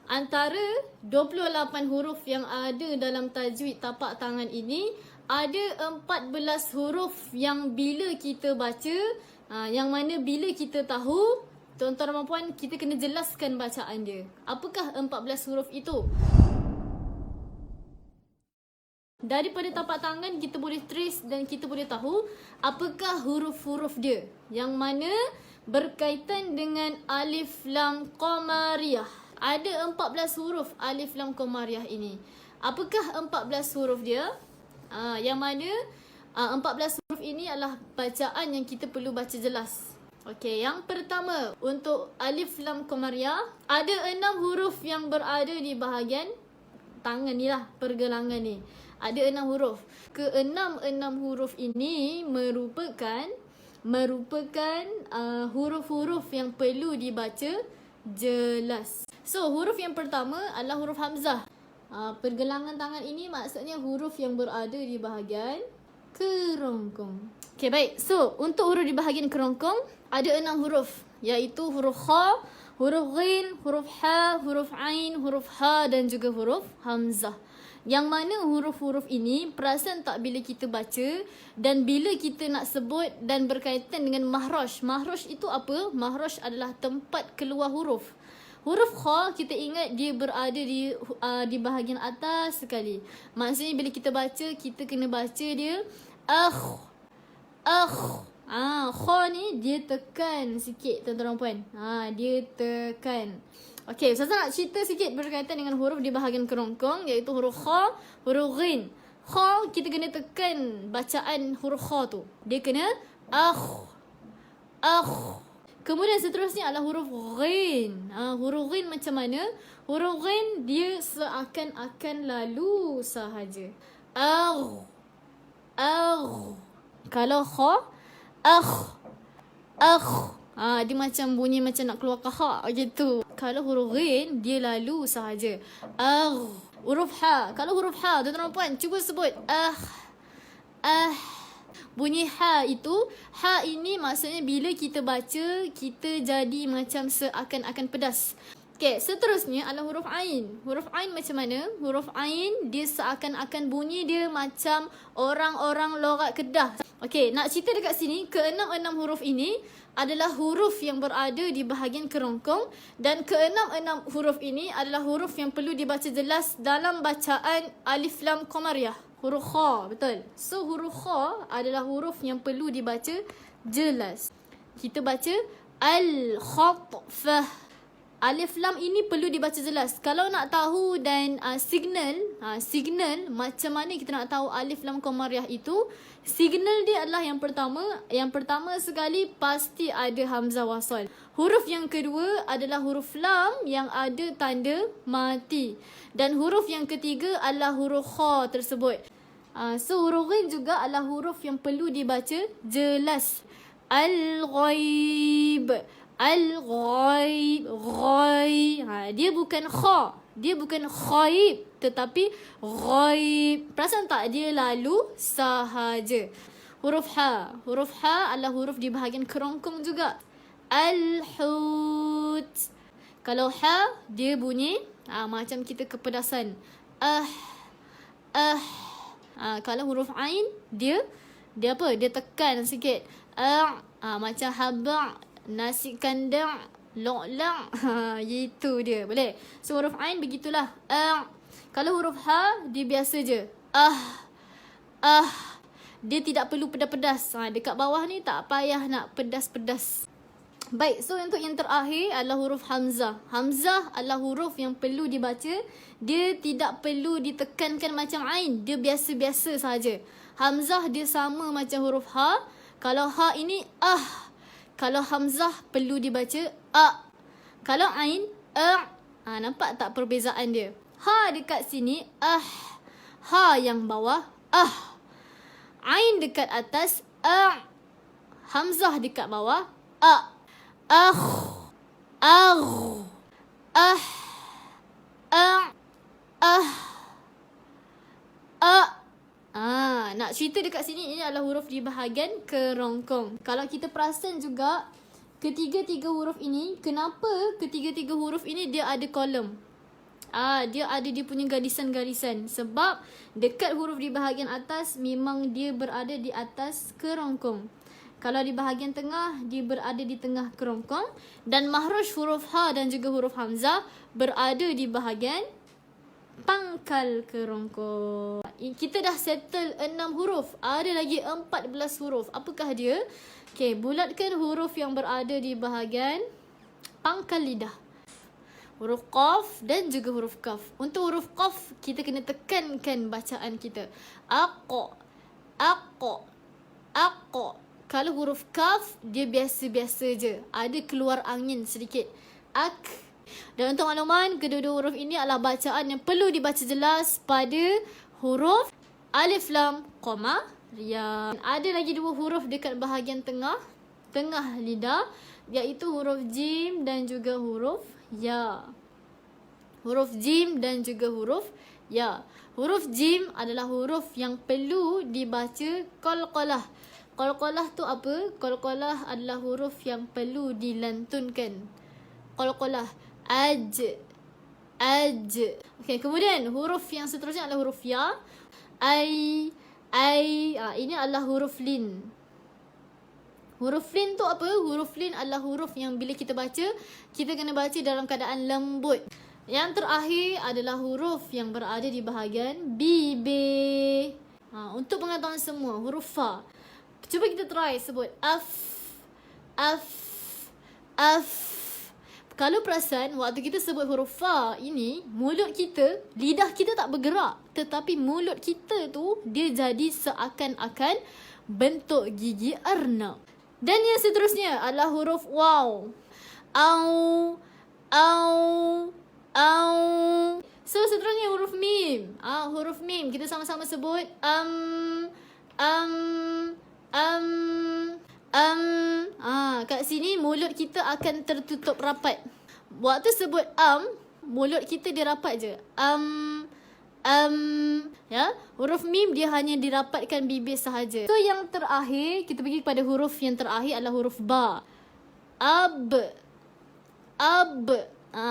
antara 28 huruf yang ada dalam tajwid tapak tangan ini, ada 14 huruf yang bila kita baca, yang mana bila kita tahu, tuan-tuan dan puan, kita kena jelaskan bacaan dia. Apakah 14 huruf itu? Daripada tapak tangan kita boleh trace dan kita boleh tahu apakah huruf-huruf dia, yang mana berkaitan dengan alif lam qamariyah. Ada 14 huruf alif lam qamariyah ini. Apakah 14 huruf dia? Yang mana 14 huruf ini adalah bacaan yang kita perlu baca jelas. Okey, yang pertama untuk alif lam qamariyah, ada 6 huruf yang berada di bahagian tangan ni lah, pergelangan ni. Ada 6 huruf. Keenam huruf ini merupakan huruf-huruf yang perlu dibaca jelas. So, huruf yang pertama adalah huruf hamzah. Pergelangan tangan ini maksudnya huruf yang berada di bahagian kerongkong. Okey, baik. So, untuk huruf di bahagian kerongkong ada 6 huruf, iaitu huruf kha, huruf ghin, huruf ha, huruf ain, huruf ha dan juga huruf hamzah. Yang mana huruf-huruf ini, perasan tak bila kita baca dan bila kita nak sebut dan berkaitan dengan mahraj. Mahraj itu apa? Mahraj adalah tempat keluar huruf. Huruf kha kita ingat dia berada di bahagian atas sekali. Maksudnya bila kita baca, kita kena baca dia kha ni dia tekan sikit, tuan-tuan puan. Dia tekan. Okey, Ustazah nak cerita sikit berkaitan dengan huruf di bahagian kerongkong, iaitu huruf kha, huruf ghin. Kha kita kena tekan bacaan huruf kha tu. Dia kena Kemudian seterusnya adalah huruf ghin. Huruf ghin macam mana? Huruf ghin dia seakan-akan lalu sahaja. Kalau kha, dia macam bunyi macam nak keluar kahak gitu. Kalau huruf ghin, dia lalu sahaja. Huruf ha. Kalau huruf ha, tuan-tuan puan, cuba sebut. Bunyi ha itu, ha ini maksudnya bila kita baca, kita jadi macam seakan-akan pedas. Okey, seterusnya adalah huruf ain. Huruf ain macam mana? Huruf ain dia seakan-akan bunyi dia macam orang-orang logat Kedah. Okey, nak cerita dekat sini, keenam huruf ini adalah huruf yang berada di bahagian kerongkong, dan keenam huruf ini adalah huruf yang perlu dibaca jelas dalam bacaan alif lam qamariyah. Huruf kha, betul. So huruf kha adalah huruf yang perlu dibaca jelas. Kita baca al-khatfah. Alif lam ini perlu dibaca jelas. Kalau nak tahu dan signal macam mana kita nak tahu alif lam qamariyah itu, signal dia adalah yang pertama sekali pasti ada hamzah wasal. Huruf yang kedua adalah huruf lam yang ada tanda mati, dan huruf yang ketiga adalah huruf kha tersebut. So huruf ghin juga adalah huruf yang perlu dibaca jelas. Al-ghaib, ghaib. Dia bukan kha, dia bukan ghaib, tetapi ghaib. Perasan tak, dia lalu sahaja. Huruf ha adalah huruf di bahagian kerongkong juga. Al-hut. Kalau ha, dia bunyi macam kita kepedasan. Kalau huruf ain, dia apa? Dia tekan sikit. Macam haba', nasi kandang, lo'lang. Itu dia. Boleh? So huruf ain begitulah. Kalau huruf ha, dia biasa je. Dia tidak perlu pedas-pedas. Dekat bawah ni tak payah nak pedas-pedas. Baik, so untuk yang terakhir adalah huruf hamzah. Hamzah adalah huruf yang perlu dibaca. Dia tidak perlu ditekankan macam ain. Dia biasa-biasa saja. Hamzah dia sama macam huruf ha. Kalau ha ini Kalau hamzah perlu dibaca Kalau ain nampak tak perbezaan dia? Ha dekat sini ha yang bawah ain dekat atas hamzah dekat bawah nak cerita dekat sini, ini adalah huruf di bahagian kerongkong. Kalau kita perasan juga, ketiga-tiga huruf ini, kenapa ketiga-tiga huruf ini dia ada kolom? Dia ada dia punya garisan-garisan. Sebab dekat huruf di bahagian atas memang dia berada di atas kerongkong. Kalau di bahagian tengah, dia berada di tengah kerongkong. Dan mahruj huruf ha dan juga huruf hamzah berada di bahagian pangkal kerongkong. Kita dah settle 6 huruf. Ada lagi 14 huruf. Apakah dia? Okey, bulatkan huruf yang berada di bahagian pangkal lidah. Huruf qaf dan juga huruf kaf. Untuk huruf qaf, kita kena tekankan bacaan kita. Aqa, aqa, aqa. Kalau huruf kaf, dia biasa-biasa je. Ada keluar angin sedikit. Ak. Dan untuk makluman, kedua-dua huruf ini adalah bacaan yang perlu dibaca jelas pada huruf alif lam koma ya. Ada lagi 2 huruf dekat bahagian tengah lidah, iaitu huruf jim dan juga huruf ya. Huruf jim dan juga huruf ya. Huruf jim adalah huruf yang perlu dibaca qalqalah. Qalqalah tu apa? Qalqalah adalah huruf yang perlu dilantunkan. Qalqalah. Aj. Okey, kemudian huruf yang seterusnya adalah huruf ya. Ai. Ini adalah huruf lin. Huruf lin tu apa? Huruf lin adalah huruf yang bila kita baca, kita kena baca dalam keadaan lembut. Yang terakhir adalah huruf yang berada di bahagian bibir. Untuk pengetahuan semua, huruf fa. Cuba kita try sebut af. Kalau perasan, waktu kita sebut huruf fa ini, mulut kita, lidah kita tak bergerak. Tetapi mulut kita tu, dia jadi seakan-akan bentuk gigi arnab. Dan yang seterusnya adalah huruf waw. Au. So seterusnya huruf mim. Huruf mim kita sama-sama sebut kat sini mulut kita akan tertutup rapat. Waktu sebut mulut kita dia rapat je. Ya, huruf mim dia hanya dirapatkan bibir sahaja. So yang terakhir, kita pergi kepada huruf yang terakhir adalah huruf ba. Ab.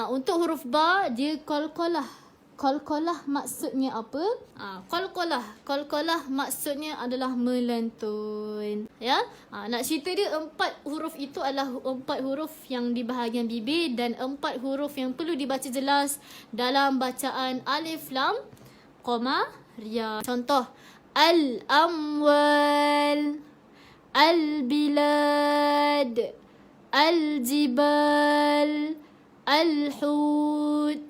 Untuk huruf ba dia qalqalah. Qalqalah maksudnya apa? Qalqalah maksudnya adalah melantun. Ya? Nak cerita dia 4 huruf itu adalah 4 huruf yang di bahagian bibir dan 4 huruf yang perlu dibaca jelas dalam bacaan alif lam koma ya. Contoh al-amwal, al-bilad, al-jibal, al-hut,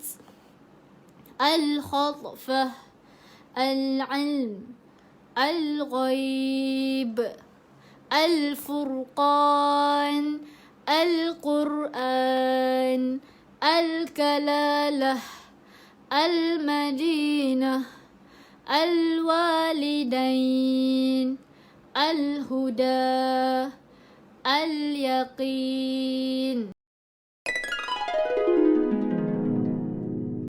al-khatfah, al-ilm, al-ghaib, al-furqan, al-Quran, al-kalalah, al-madinah, al-walidain, al-huda, al-yaqin.